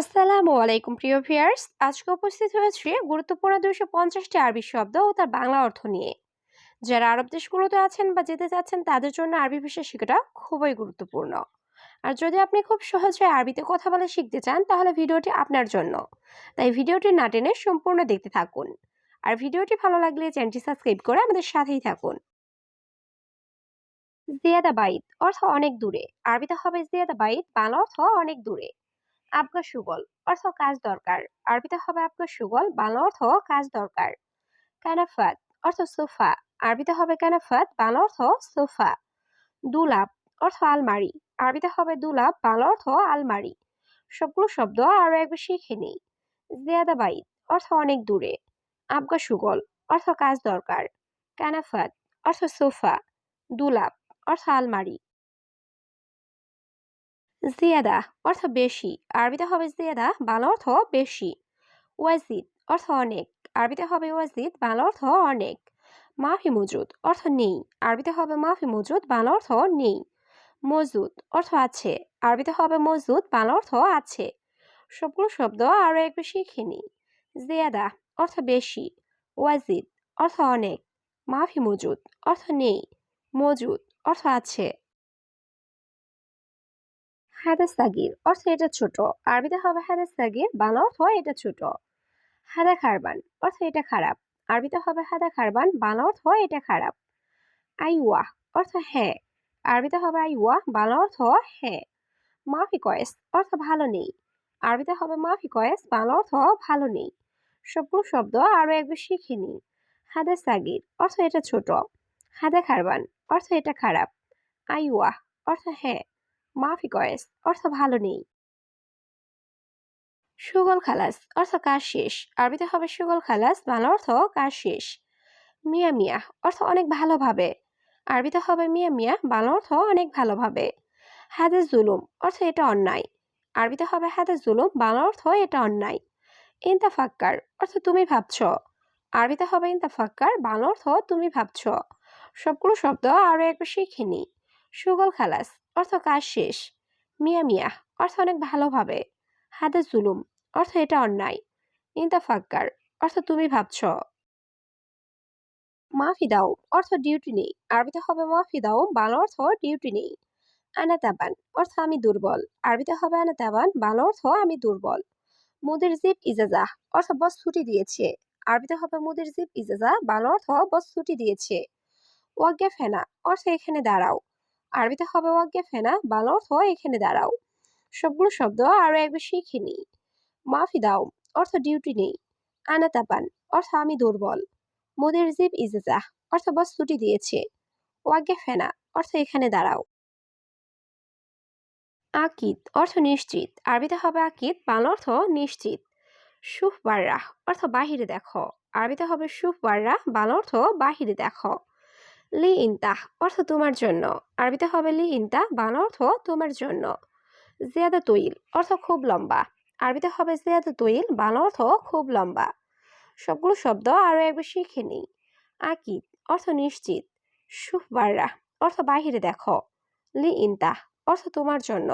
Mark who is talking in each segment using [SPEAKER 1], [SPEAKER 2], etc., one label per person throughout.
[SPEAKER 1] আসসালামু আলাইকুম প্রিয় ভিউয়ার্স, আজকে উপস্থিত হয়েছে গুরুত্বপূর্ণ 250টি আরবি শব্দ ও তার বাংলা অর্থ নিয়ে। যারা আরব দেশগুলোতে আছেন বা যেতে চাচ্ছেন তাদের জন্য আরবি ভাষা শেখাটা খুবই গুরুত্বপূর্ণ। আর যদি আপনি খুব সহজে আরবিতে কথা বলে শিখতে চান তাহলে ভিডিওটি আপনার জন্য। তাই ভিডিওটি না টেনে সম্পূর্ণ দেখতে থাকুন। আর ভিডিওটি ভালো লাগলে চ্যানেলটি সাবস্ক্রাইব করে আমাদের সাথেই থাকুন। জিয়াদা বাইত অর্থ অনেক দূরে। আরবিতে হবে জিয়াদা বাইত, বাংলা অর্থ অনেক দূরে। আবগা সুগল অর্থ কাজ দরকার। আরবিতে হবে আবগা সুগল, বাংলা অর্থ কাজ দরকার। কানাফাত অর্থ সোফা। আরবিতে হবে কানাফাত, বাংলা অর্থ সোফা। দুলাপ অর্থ আলমারি। আরবিতে হবে দুলাপ, বাংলা অর্থ আলমারি। সবগুলো শব্দ আরো একবার শিখে নিই। জিয়াদা বাইত অর্থ অনেক দূরে। আবগা সুগল অর্থ কাজ দরকার। কানাফাত অর্থ সোফা। দুলাপ অর্থ আলমারি। জিয়াদা অর্থ বেশি। আরবিতে হবে জিয়াদা, বাংলা অর্থ বেশি। ওয়াজিদ অর্থ অনেক। আরবিতে হবে ওয়াজিদ, বাংলা অর্থ অনেক। মাফি মজুদ অর্থ নেই। আরবিতে হবে মাফি মজুদ, বাংলা অর্থ নেই। মজুদ অর্থ আছে। আরবিতে হবে মজুদ, বাংলা অর্থ আছে। সবগুলো শব্দ আরো একবার শিখে নিই। জিয়াদা অর্থ বেশি। ওয়াজিদ অর্থ অনেক। মাফি মজুদ অর্থ নেই। মজুদ অর্থ আছে। হাদা সাগির অর্থ এটা ছোট। আরবিতে হবে হাদা সাগির, বাংলা অর্থ এটা ছোট। হাদা খারবান অর্থ এটা খারাপ। আরবিতে হবে হাদা খারবান, বাংলা অর্থ এটা খারাপ। আইওয়া অর্থ হ্যাঁ। আরবিতে হবে আইওয়া, বাংলা অর্থ হ্যাঁ। মাফি কয়েস অর্থ ভালো নেই। আরবিতে হবে মাফি কয়েস, বাংলা অর্থ ভালো নেই। সবগুলো শব্দ আরো একবার শিখে নিই। হাদা সাগির অর্থ এটা ছোট। হাদা খারবান অর্থ এটা খারাপ। আইওয়া অর্থ হ্যাঁ। মাফি কয়েস অর্থ ভালো নেই। সুগল খালাস অর্থ কাজ শেষ। আরবিতে হবে সুগল খালাস, বাংলা অর্থ কাজ শেষ। মিয়া মিয়া অর্থ অনেক ভালোভাবে। আরবিতে হবে মিয়া মিয়া, বাংলা অর্থ অনেক ভালোভাবে। হাদে জুলুম অর্থ এটা অন্যায়। আরবিতে হবে হাদে জুলুম, বাংলা অর্থ এটা অন্যায়। ইনতাফাক্কার অর্থ তুমি ভাবছ। আরবিতে হবে ইনতাফাক্কার, বাংলা অর্থ তুমি ভাবছ। সবগুলো শব্দ আরো একবার শিখে নিই। সুগল খালাস অর্থ কাজ শেষ। মিয়া মিয়া অর্থ অনেক ভালোভাবে। হাদে জুলুম অর্থ এটা অন্যায়। ইনতাফাক্কার অর্থ তুমি ভাবছ। মাফি দাও অর্থ ডিউটি নেই। আরবিতে হবে মাফি দাও, বাংলা অর্থ ডিউটি নেই। আনা তাবান অর্থ আমি দুর্বল। আরবিতে হবে আনা তাবান, বাংলা অর্থ আমি দুর্বল। মুদির জিব ইজাজা অর্থ বস ছুটি দিয়েছে। আরবিতে হবে মুদির জিব ইজাজা, বাংলা অর্থ বস ছুটি দিয়েছে। ওয়াজ্ঞা ফেনা অর্থ এখানে দাঁড়াও। আরবিতে হবে ওয়াজ্ঞা ফেনা, বাংলা অর্থ এখানে দাঁড়াও। সবগুলো শব্দ আরো একবার শিখে নিই। মাফি দাও অর্থ ডিউটি নেই। আনা তাবান অর্থ আমি দুর্বল। মুদির জিব ইজাজা অর্থ বস ছুটি দিয়েছে। ওয়াজ্ঞা ফেনা অর্থ এখানে দাঁড়াও। আকিদ অর্থ নিশ্চিত। আরবিতে হবে আকিদ, বাংলা অর্থ নিশ্চিত। শুফ বাররা অর্থ বাহিরে দেখো। আরবিতে হবে শুফ বাররা, বাংলা অর্থ বাহিরে দেখো। লি ইনতাহ অর্থ তোমার জন্য। আরবিতে হবে লি ইনতা, বাংলা অর্থ তোমার জন্য। জিয়াদা তৈল অর্থ খুব লম্বা। আরবিতে হবে জিয়াদা তৈল, বাংলা অর্থ খুব লম্বা। সবগুলো শব্দ আরো একবার শিখে নিই। আকিদ অর্থ নিশ্চিত। শুফ বাররা অর্থ বাহিরে দেখো। লি ইনতাহ অর্থ তোমার জন্য।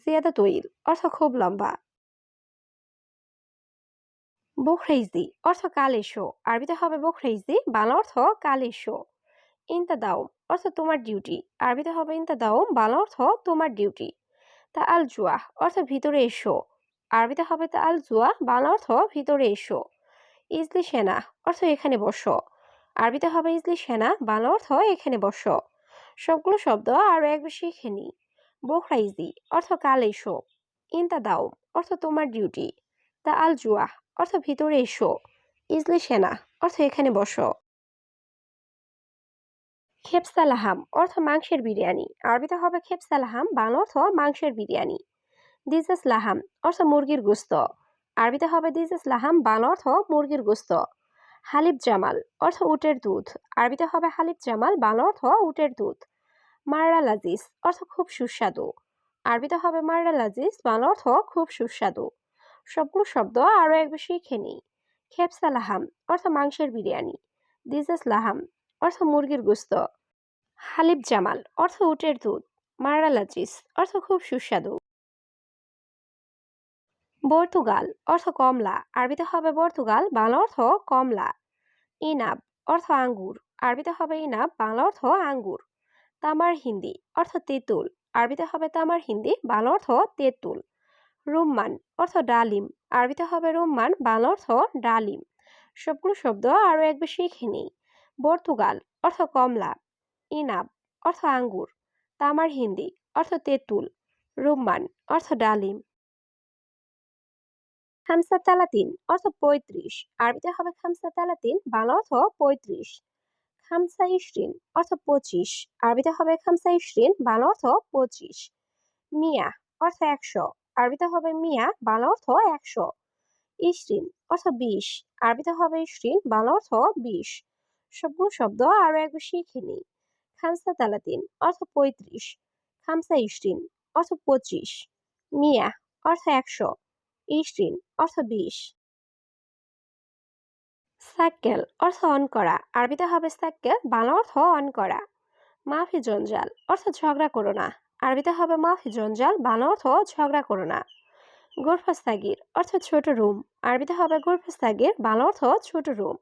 [SPEAKER 1] জিয়াদা তৈল অর্থ খুব লম্বা। বুখরেইজি অর্থ কাল এসো। আরবিতে হবে বুখরেইজি, বাংলা অর্থ কাল এসো। ইনতা দাও অর্থ তোমার ডিউটি। আরবিতে হবে ইনতা দাও, বাংলা অর্থ তোমার ডিউটি। তা আল জুয়া অর্থ ভিতরে এসো। আরবিতে হবে তা আল জুয়া, বাংলা অর্থ ভিতরে এসো। ইজলি সেনা অর্থ এখানে বসো। আরবিতে হবে ইজলি সেনা, বাংলা অর্থ এখানে বসো। সবগুলো শব্দ আরো একবার শিখে নিই। বুখরাইজি অর্থ কাল এসো। ইনতা দাও অর্থ তোমার ডিউটি। তা আল জুয়া অর্থ ভিতরে এসো। ইজলি সেনা অর্থ এখানে বসো। খেপসালাহাম অর্থ মাংসের বিরিয়ানি। আরবিতে হবে খেপসালাহাম, বাংলা অর্থ মাংসের বিরিয়ানি। দিজাস লাহাম অর্থ মুরগির গোস্ত। আরবিতে হবে দিজাস লাহাম, বাংলা অর্থ মুরগির গোস্ত। হালিব জামাল অর্থ উটের দুধ। আরবিতে হবে হালিব জামাল, বাংলা অর্থ উটের দুধ। মাররা লাজিজ অর্থ খুব সুস্বাদু। আরবিতে হবে মাররা লাজিজ, বাংলা অর্থ খুব সুস্বাদু। সবগুলো শব্দ আরো একবার শিখে নিই। খেপসা লাহাম অর্থ মাংসের বিরিয়ানি। দিজাস লাহাম অর্থ মুরগির গোস্ত। হালিব জামাল অর্থ উটের দুধ। মাররা লাজিজ অর্থ খুব সুস্বাদু। পর্তুগাল অর্থ কমলা, আরবিতে হবে পর্তুগাল, বাংলা অর্থ কমলা। ইনাব অর্থ আঙ্গুর, আরবিতে হবে ইনাব, বাংলা অর্থ আঙ্গুর। তামার হিন্দি অর্থ তেঁতুল, আরবিতে হবে তামার হিন্দি, বাংলা অর্থ তেঁতুল। রুম্মান অর্থ ডালিম, আরবিতে হবে রুম্মান, বাংলা অর্থ ডালিম। সবগুলো শব্দ আরো একবার শিখে নিই। পর্তুগাল অর্থ কমলা, ইনাব অর্থ আঙ্গুর, তামার হিন্দি অর্থ তেঁতুল, রুম্মান অর্থ ডালিম। খামসা তালাতিন অর্থ ৩৫, আরবিতে হবে খামসা তালাতিন, বাংলা অর্থ ৩৫। খামসা ইশরিন অর্থ ২৫, আরবিতে হবে খামসা ইশরিন, বাংলা অর্থ ২৫। মিয়া অর্থ ১০০, আরবিতে হবে মিয়া, বাংলা অর্থ ১০০। ইশরিন অর্থ ২০, আরবিতে হবে ইশরিন, বাংলা অর্থ ২০। সবগুলো শব্দ আরো একবার শিখে নিই। খামসা তালাতিন অর্থ ৩৫, খামসা ইশরিন অর্থ ২৫, মিয়া অর্থ ১০০, ইশরিন অর্থ ২০। সাক্কেল অর্থ অন করা, আরবিতে হবে সাক্কেল, বাংলা অর্থ অন করা। মাফি জঞ্জাল অর্থ ঝগড়া করো না, আরবিতে হবে মাফি জঞ্জাল, বাংলা অর্থ ঝগড়া করো না। গোরফাস্তাগির অর্থ ছোট রুম, আরবিতে হবে গোরফাস্তাগির, বাংলা অর্থ ছোট রুম।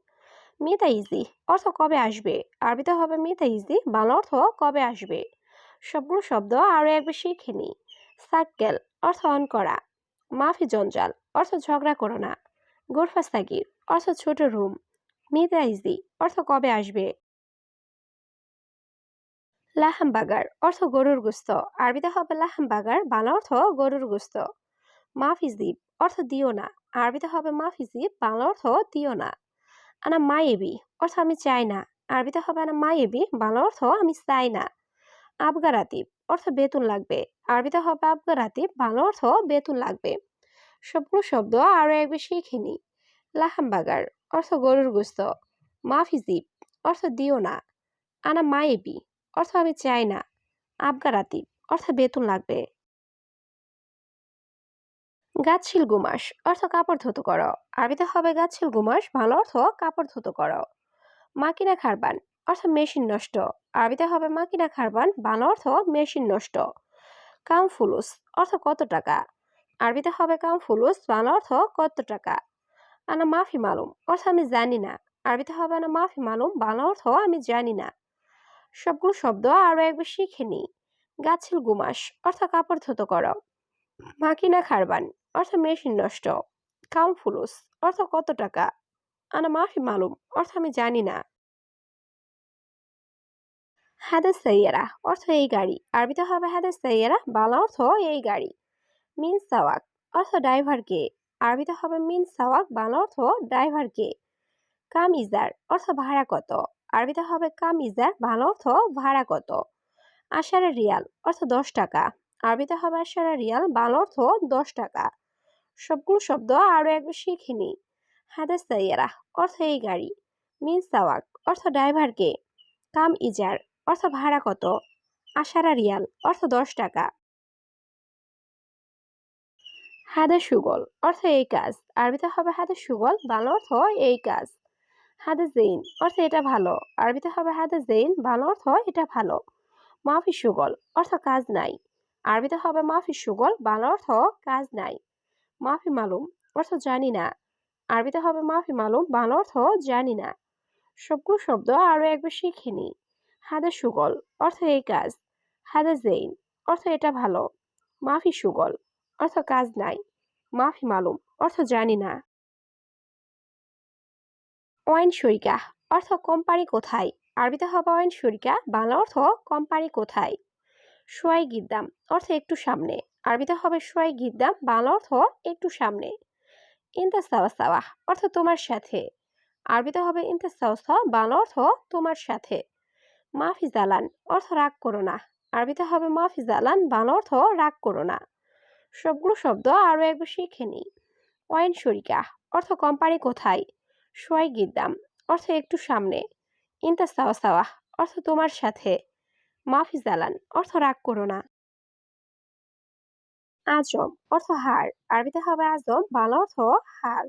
[SPEAKER 1] মিতা ইজি অর্থ কবে আসবে, আরবিতে হবে মিতা ইজি, বাংলা অর্থ কবে আসবে। সবগুলো শব্দ আরো একবার শিখে নিই। সাক্কেল অর্থ অন করা, মাফি জঞ্জাল অর্থ ঝগড়া করো না, গোরফাস্তাগির অর্থ ছোট রুম, মিতা ইজি অর্থ কবে আসবে। লাহামবাগার অর্থ গরুর গোস্ত, আরবিতে হবে লাহামবাগার, বাংলা অর্থ গরুর গোস্ত। মাফিজিব অর্থ দিও না, আরবিতে হবে মাফিজিব, বাংলা অর্থ দিও না। আনা মায়েবি অর্থ আমি চাই না, আরবিতে হবে আনা মায়েবি, বাংলা অর্থ আমি চাই না। আবগারাতিব অর্থ বেতন লাগবে, আরবিতে হবে আবগারাতিব, বাংলা অর্থ বেতন লাগবে। সবগুলো শব্দ আরো একবার শিখে নিই। লাহামবাগার অর্থ গরুর গোস্ত, মাফিজিব অর্থ দিও না, আনা মায়েবি অর্থ আমি চাই না, আবগারাতিব অর্থ বেতন লাগবে। গাছশীল গুমাস অর্থ কাপড় ধুতো করো, আরবিতে হবে গাছশীল গুমাস, ভালো অর্থ কাপড় ধুতো করো। মাকিনা খারবান অর্থ মেশিন নষ্ট, আরবিতে হবে মাকিনা খারবান, বাংলা অর্থ মেশিন নষ্ট। কাম ফুলুস অর্থ কত টাকা, আরবিতে হবে কাম ফুলুস, বাংলা অর্থ কত টাকা। আনা মাফি মালুম অর্থ আমি জানি না, আরবিতে হবে আনা মাফি মালুম, বাংলা অর্থ আমি জানি না। সবগুলো শব্দ আরো একবার শিখে নিই। গাছশীল গুমাস অর্থ কাপড় ধুতো করো, মাকিনা খারবান অর্থ মেশিন নষ্ট, কাম ফুলুস অর্থ কত টাকা, আনা মাফি মালুম অর্থ আমি জানি না। হাদাস সাইয়ারা অর্থ এই গাড়ি, আরবিতে হবে হাদাস সাইয়ারা, বাংলা অর্থ এই গাড়ি। মিন সাওয়াক অর্থ ড্রাইভার কে, আরবিতে হবে মিন সাওয়াক, বাংলা অর্থ ড্রাইভার কে। কাম ইজার অর্থ ভাড়া কত, আরবিতে হবে কাম ইজার, বাংলা অর্থ ভাড়া কত। আশারা রিয়াল অর্থ 10 টাকা, আরবিতে হবে আশারা রিয়াল, বাংলা অর্থ 10 টাকা। সবগুলো শব্দ আরো একবার শিখে নিই। হাদাস সাইয়ারা অর্থ এই গাড়ি, মিন সাওয়াক অর্থ ড্রাইভার কে, কাম ইজার অর্থ ভাড়া কত, আশারা রিয়াল অর্থ 10 টাকা। হাদা সুগল অর্থ এই কাজ, আরবিতে হবে হাদা সুগল, বাংলা অর্থ এই কাজ। হাদা জেইন অর্থ এটা ভালো, আরবিতে হবে হাদা জেইন, বাংলা অর্থ এটা ভালো। মাফি সুগল অর্থ কাজ নাই, আরবিতে হবে মাফি সুগল, বাংলা অর্থ কাজ নাই। মাফি মালুম অর্থ জানি না, আরবিতে হবে মাফি মালুম, বাংলা অর্থ জানি না। সবগুলো শব্দ আরো একবার শিখে নিই। হাদা সুগল অর্থ এই কাজ, হাদা জেইন অর্থ এটা ভালো, মাফি সুগল অর্থ কাজ নাই, মাফি মালুম অর্থ জানি না। ওয়াইন শরিকা অর্থ কোম্পানি কোথায়, আরবিতে হবে ওয়াইন শরিকা, বাংলা অর্থ কোম্পানি কোথায়। সোয়াই গিদ্দাম অর্থ একটু সামনে, আরবিতে হবে সোয়াই গিদ্দাম, বাংলা অর্থ একটু সামনে। ইনতা সাওয়া সাওয়া অর্থ তোমার সাথে, আরবিতে হবে ইনতা সাওয়া সাওয়া, বাংলা অর্থ তোমার সাথে। মাফি জালান অর্থ রাগ করো না, আরবিতে হবে মাফি জালান, বাংলা অর্থ রাগ করো না। সবগুলো শব্দ আরো একবার শিখে নিই। ওয়াইন শরিকা অর্থ কোম্পানি কোথায়, সোয়াই গিদ্দাম অর্থ একটু সামনে, ইনতা সাওয়া সাওয়া অর্থ তোমার সাথে, মাফি জালান অর্থ রাগ করো না। আজম অর্থ হার, আরবিতে হবে আজম, বাংলা অর্থ হার।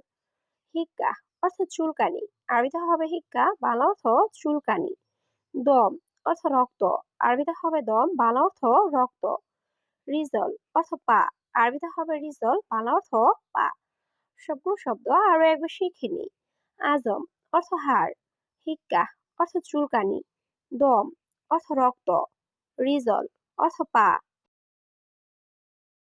[SPEAKER 1] হিক্কা অর্থ চুলকানি, আরবিতে হবে হিক্কা, বাংলা অর্থ চুলকানি। দম অর্থ রক্ত, আরবিতে হবে দম, বাংলা অর্থ রক্ত। রিজল অর্থ পা, আরবিতে হবে রিজল, বাংলা অর্থ পা। সবগুলো শব্দ আরো একবার শিখে নিই। আজম অর্থ হাড়, হিক্কা অর্থ চুলকানি, দম অর্থ রক্ত, রিজল অর্থ পা।